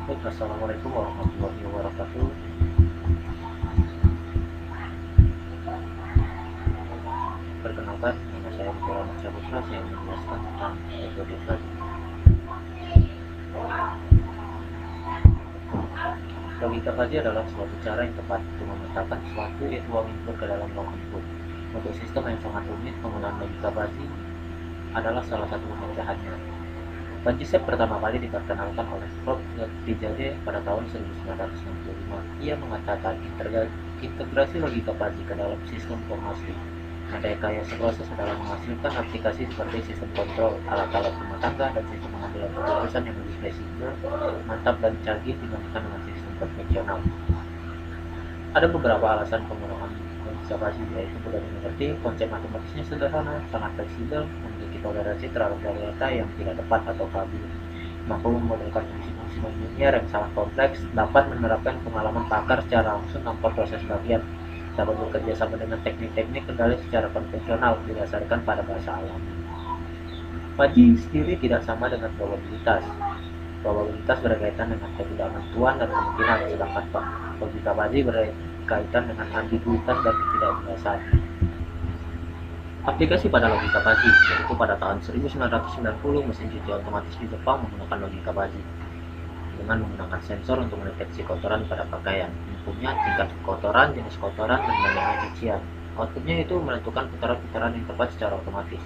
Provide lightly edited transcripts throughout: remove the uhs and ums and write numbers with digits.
Baik, assalamualaikum warahmatullahi wabarakatuh. Perkenalkan, nama saya Muhammad Saputra. Saya menjelaskan tentang metode belajar. Logika fuzzy adalah suatu cara yang tepat untuk memetakan sesuatu yaitu uang input ke dalam uang output. Untuk sistem yang sangat rumit, penggunaan logika fuzzy adalah salah satu pemecahannya. Fuzzy set pertama kali diperkenalkan oleh Prof. Dijade pada tahun 1965. Ia mengatakan integrasi logika fuzzy ke dalam sistem informasi rekayasa proses adalah menghasilkan aplikasi seperti sistem kontrol, alat-alat rumah tangga, dan sistem pengambilan keputusan yang lebih fleksibel, mantap, dan canggih dibandingkan dengan sistem konvensional. Ada beberapa alasan penggunaan observasi, yaitu mudah dimengerti, konsep matematisnya sederhana, sangat fleksibel, memiliki toleransi terhadap data yang tidak tepat atau kabur, mampu memodelkan fungsi-fungsi non-linear yang sangat kompleks, dapat menerapkan pengalaman pakar secara langsung tanpa proses bagian, dapat bekerja sama dengan teknik-teknik kendali secara konvensional didasarkan pada bahasa alam. Fuzzy sendiri tidak sama dengan probabilitas. Probabilitas berkaitan dengan ketidakmenentuan dan kemungkinan, sedangkan logika fuzzy berkaitan dengan ambiguitas dan ketidakjelasan. Aplikasi pada logika fuzzy, yaitu pada tahun 1990 mesin cuci otomatis di Jepang menggunakan logika fuzzy dengan menggunakan sensor untuk mendeteksi kotoran pada pakaian. Inputnya tingkat kotoran, jenis kotoran, dan banyaknya cucian. Outputnya itu menentukan putaran-putaran yang tepat secara otomatis.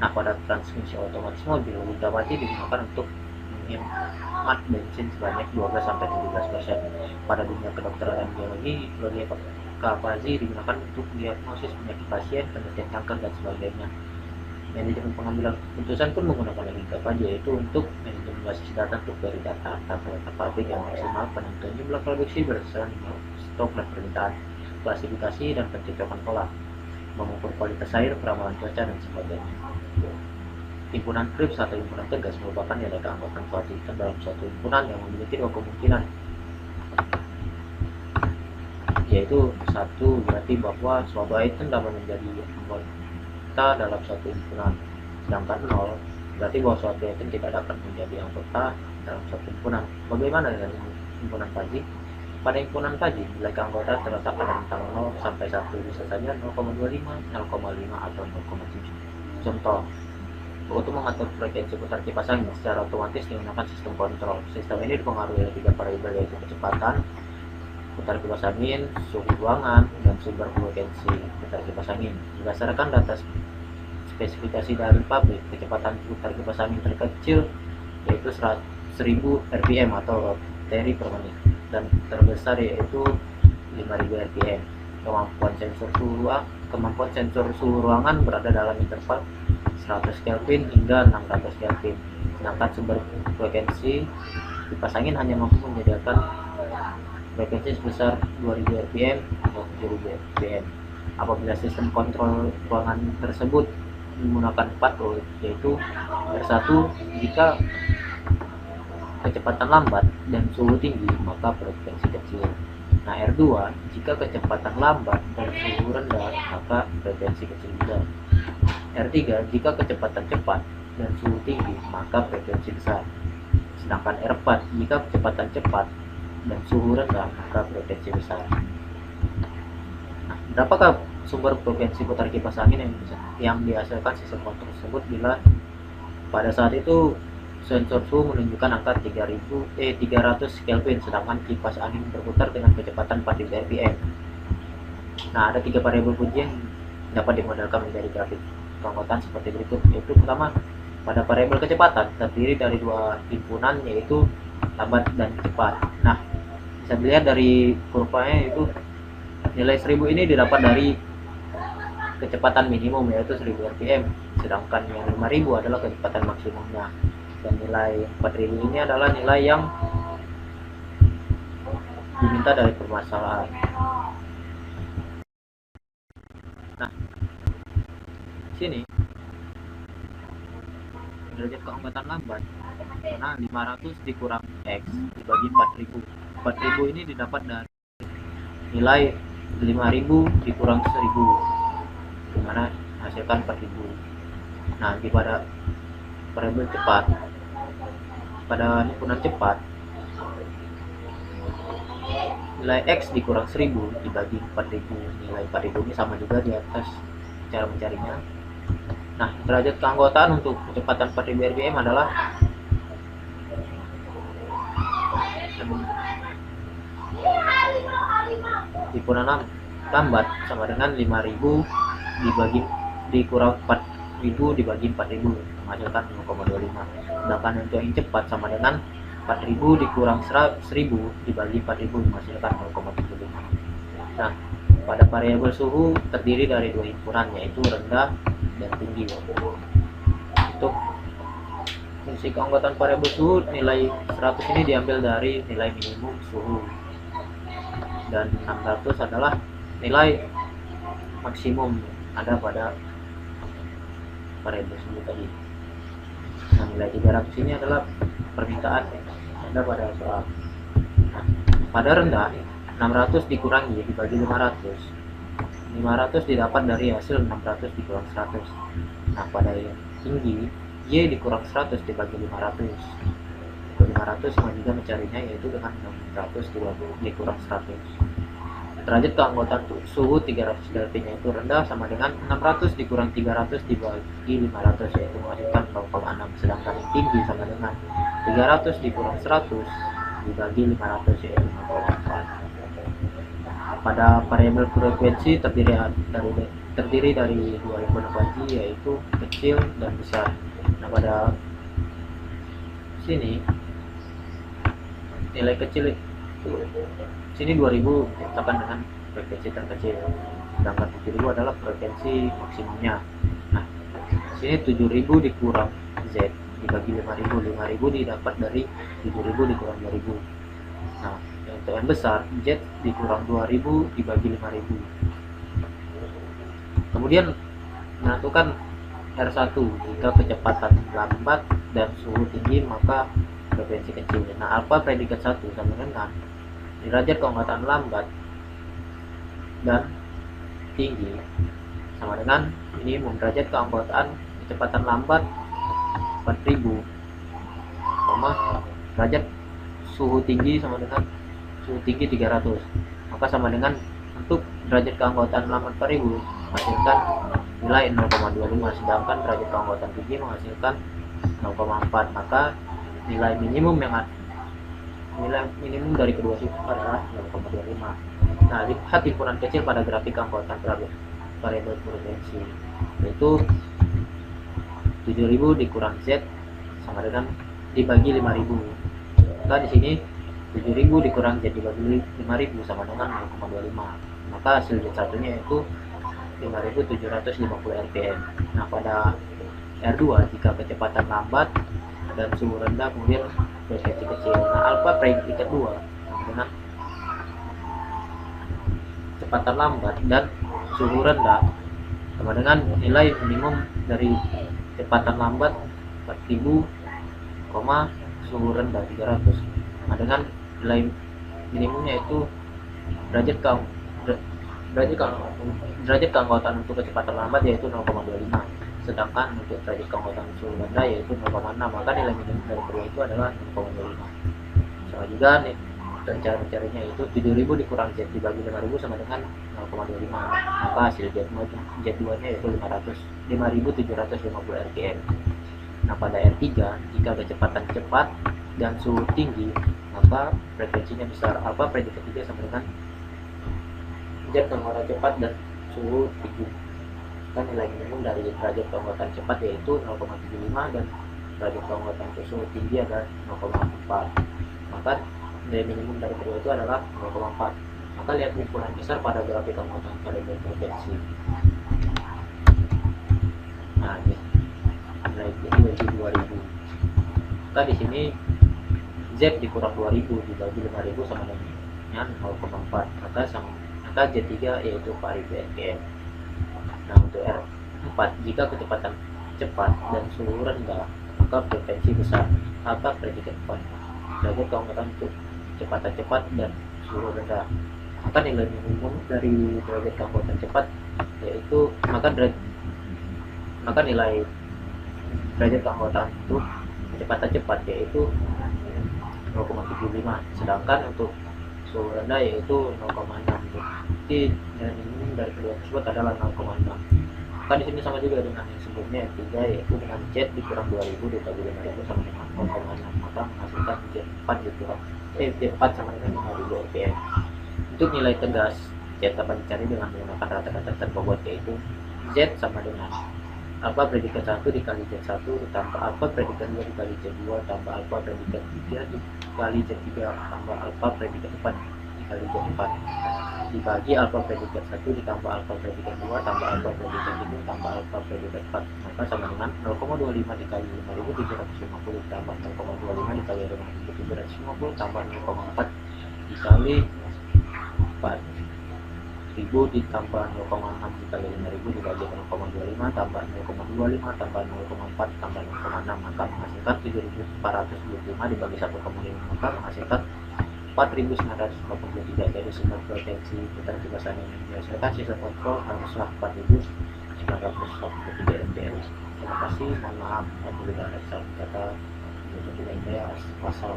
Nah, pada transmisi otomatis mobil, logika fuzzy digunakan untuk menghemat bensin sebanyak 12-17%. Pada dunia kedokteran dan biologi, logika fuzzy digunakan untuk diagnosis penyakit pasien, penelitian kanker, dan sebagainya. Manajemen pengambilan keputusan pun menggunakan logika fuzzy, yaitu untuk manajemen basis data untuk dari data tata yang maksimal, penentuan jumlah produksi berdasarkan stok dan permintaan, klasifikasi dan pencocokan pola, mengukur kualitas air, peramalan cuaca, dan sebagainya. Himpunan Cripps atau himpunan tegas merupakan nilai keanggotaan suatu item dalam suatu himpunan yang memiliki dua kemungkinan, yaitu satu, berarti bahwa suatu item dapat menjadi anggota dalam suatu himpunan, sedangkan 0 berarti bahwa suatu item tidak dapat menjadi anggota dalam suatu himpunan. Bagaimana dengan himpunan fuzzy? Pada himpunan fuzzy, nilai keanggotaan terletak pada rentang 0 sampai 1, bisa saja 0,25, 0,5, atau 0,7. Contoh, untuk mengatur frekuensi putar kipas angin secara otomatis digunakan sistem kontrol. Sistem ini dipengaruhi oleh 3 variabel, yaitu kecepatan putar kipas angin, suhu ruangan, dan sumber frekuensi putar kipas angin. Berdasarkan data spesifikasi dari pabrik, kecepatan putar kipas angin terkecil yaitu 1000 rpm atau rotary per menit, dan terbesar yaitu 5000 rpm. Kemampuan sensor suhu ruangan berada dalam interval 100 Kelvin hingga 600 Kelvin, sedangkan sumber frekuensi kipas angin hanya mampu menyediakan frekuensi sebesar 2000 rpm atau 7000 rpm. Apabila sistem kontrol ruangan tersebut menggunakan 4 yaitu R1 jika kecepatan lambat dan suhu tinggi, maka frekuensi kecil. Nah, R2 jika kecepatan lambat dan suhu rendah, maka frekuensi kecil juga. R3 jika kecepatan cepat dan suhu tinggi, maka frekuensi besar. Sedangkan R4 jika kecepatan cepat dan suhu rendah, maka frekuensi besar. Nah, berapakah sumber frekuensi putar kipas angin yang dihasilkan sistem kontrol tersebut bila pada saat itu sensor suhu menunjukkan angka 300 Kelvin, sedangkan kipas angin berputar dengan kecepatan 4000 rpm. Nah, ada 3 variabel kunci yang dapat dimodelkan menjadi grafik keanggotaan seperti berikut, yaitu pertama, pada variabel kecepatan terdiri dari 2 himpunan, yaitu lambat dan cepat. Nah, bisa dilihat dari kurvanya, itu nilai 1000 ini didapat dari kecepatan minimum yaitu 1000 rpm, sedangkan yang 5000 adalah kecepatan maksimumnya, dan nilai 4000 ini adalah nilai yang diminta dari permasalahan. Nah, sini derajat keanggotaan lambat, karena 500 dikurang X dibagi 4000. 4000 ini didapat dari nilai 5000 dikurang 1000, dimana hasilkan 4000. Nah, pada variabel cepat, pada himpunan cepat, nilai X dikurang 1000 dibagi 4000. Nilai 4000 ini sama juga di atas cara mencarinya. Nah, derajat keanggotaan untuk kecepatan 4000 rpm adalah dikurang lambat sama dengan 5000 dibagi dikurang 4000 dibagi 4000 menghasilkan 0,25. Sedangkan untuk yang cepat sama dengan 4000 dikurang 1000 dibagi 4000 menghasilkan 0,75. Nah, pada variabel suhu terdiri dari dua himpunan, yaitu rendah dan tinggi. Untuk fungsi keanggotaan variabel suhu, nilai 100 ini diambil dari nilai minimum suhu dan 600 adalah nilai maksimum ada pada variabel suhu tadi. Nah, nilai 300 ini adalah permintaan ada pada soal. Nah, pada rendah 600 dikurangi dibagi 500. 500 didapat dari hasil 600 dikurang 100. Nah, pada yang tinggi Y dikurang 100 dibagi 500. 500 sama juga mencarinya, yaitu dengan 600 dikurang 100. Derajat keanggotaan suhu 300 Kelvin yaitu rendah sama dengan 600 dikurang 300 dibagi 500, yaitu menghasilkan 0,6. Sedangkan yang tinggi sama dengan 300 dikurang 100 dibagi 500, yaitu 0,4. Pada variabel frekuensi terdiri dari dua himpunan kunci, yaitu kecil dan besar. Nah, pada sini nilai kecil itu sini 2000 ditetapkan dengan frekuensi terkecil, sedangkan 7000 adalah frekuensi maksimumnya. Nah, sini 7000 dikurang Z dibagi 5000. 5000 didapat dari 7000 dikurang 2000. Nah, untuk yang besar Z dikurang 2000 dibagi 5000. Kemudian menentukan R1 jika kecepatan lambat dan suhu tinggi maka frekuensi kecil. Nah, alfa predikat 1 sama dengan derajat keanggotaan lambat dan tinggi sama dengan minimum derajat keanggotaan kecepatan lambat 4000, derajat suhu tinggi sama dengan suhu tinggi 300. Maka sama dengan untuk derajat keanggotaan lambat 4000 menghasilkan nilai 0,25, sedangkan derajat keanggotaan tinggi menghasilkan 0,4. Maka nilai minimum dari kedua sifat adalah 0,25. Nah, lihat himpunan kecil pada grafik keanggotaan variabel frekuensi, yaitu 7000 dikurang Z sama dengan dibagi 5000. Maka di sini 7000 dikurang Z dibagi 5000 sama dengan 0,25. Maka hasil Z satunya yaitu 5750 rpm. Nah, pada R2 jika kecepatan lambat dan suhu rendah kemudian frekuensi kecil. Nah, alfa predikat 2 dengan kecepatan lambat dan suhu rendah sama dengan nilai minimum dari kecepatan lambat 4000, suhu rendah 300. Nah, dengan nilai minimumnya itu derajat keanggotaan untuk kecepatan lambat yaitu 0,25, sedangkan untuk derajat keanggotaan suhu rendah yaitu 0,6. Maka nilai minimum dari kedua itu adalah 0,25. Sama juga nih, dan cara mencarinya itu 7000 dikurang Z dibagi 5000 sama dengan 0,25. Maka hasil Z2 nya yaitu 5750 rpm. Nah, pada R3 jika kecepatan cepat dan suhu tinggi maka frekuensinya besar. Alfa predikat 3 sama dengan Z keanggotaan cepat dan suhu tinggi. Kan nilai minimum dari derajat keanggotaan cepat yaitu 0,75 dan derajat keanggotaan suhu tinggi adalah 0,4. Maka nilai minimum dari kedua itu adalah 0,4. Maka lihat himpunan besar pada grafik keanggotaan variabel frekuensi. Nah, ini nilai tinggi bagi 2000. Maka di sini Z dikurang 2000 dibagi 5000 sama dengan 0,4. Maka Z3 yaitu 4000 rpm. Nah, untuk R4 jika kecepatan cepat dan suhu rendah maka frekuensi besar. Apa predikat 4? Derajat keanggotaan untuk kecepatan cepat dan suhu rendah. Maka nilai minimum dari derajat keanggotaan cepat yaitu maka nilai derajat keanggotaan untuk kecepatan cepat yaitu 0,75, sedangkan untuk suhu rendah yaitu 0,6. Jadi ini dari kedua tersebut adalah 0,6. Maka di sini sama juga dengan yang sebelumnya yang 3, yaitu dengan Z dikurang 2000 dikali 5000 sama dengan 0,6, maka menghasilkan Z4 dikurang Z4 sama dengan 5000 rpm. Untuk nilai tegas Z dapat dicari dengan menggunakan rata-rata terbobot, yaitu Z sama dengan alfa predikat 1 dikali Z1 tambah alfa predikat 2 dikali Z2 tambah alfa predikat 3 dikali Z3 tambah alfa predikat 4 dikali Z4 dibagi alfa predikat 1 ditambah alfa predikat 2 tambah alfa predikat 3 tambah alfa predikat 4, maka sama dengan 0,25 dikali 5750 tambah 0,25 dikali 5750 tambah 0,4 dikali 4000 ditambah 0,6 dikali 5000 dibagi 0,25 tambah 0,25 tambah 0,4 tambah 0,6, maka menghasilkan 7425 dibagi 1,5, maka menghasilkan 4983. Jadi sumber potensi putar kipasan yang dihasilkan sisa kontrol haruslah 4983 ampere. Terima kasih, mohon maaf apabila ada salah kata. Pasal